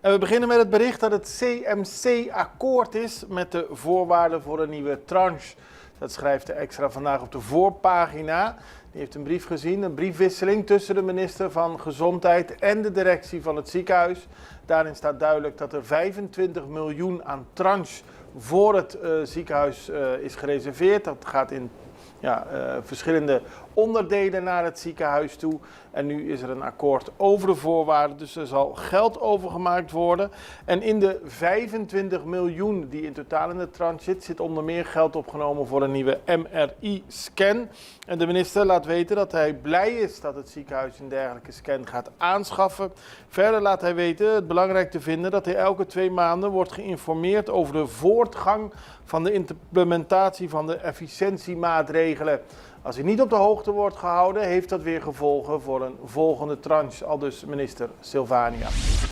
En we beginnen met het bericht dat het CMC akkoord is met de voorwaarden voor een nieuwe tranche. Dat schrijft de Extra vandaag op de voorpagina. Die heeft een brief gezien, een briefwisseling tussen de minister van Gezondheid en de directie van het ziekenhuis. Daarin staat duidelijk dat er 25 miljoen aan tranche voor het ziekenhuis is gereserveerd. Dat gaat in verschillende onderdelen naar het ziekenhuis toe. En nu is er een akkoord over de voorwaarden, dus er zal geld overgemaakt worden. En in de 25 miljoen die in totaal in de tranche zit onder meer geld opgenomen voor een nieuwe MRI-scan. En de minister laat weten dat hij blij is dat het ziekenhuis een dergelijke scan gaat aanschaffen. Verder laat hij weten het belangrijk te vinden dat hij elke 2 maanden wordt geïnformeerd over de voortgang van de implementatie van de efficiëntiemaatregelen. Als hij niet op de hoogte wordt gehouden, heeft dat weer gevolgen voor een volgende tranche, aldus minister Silvania.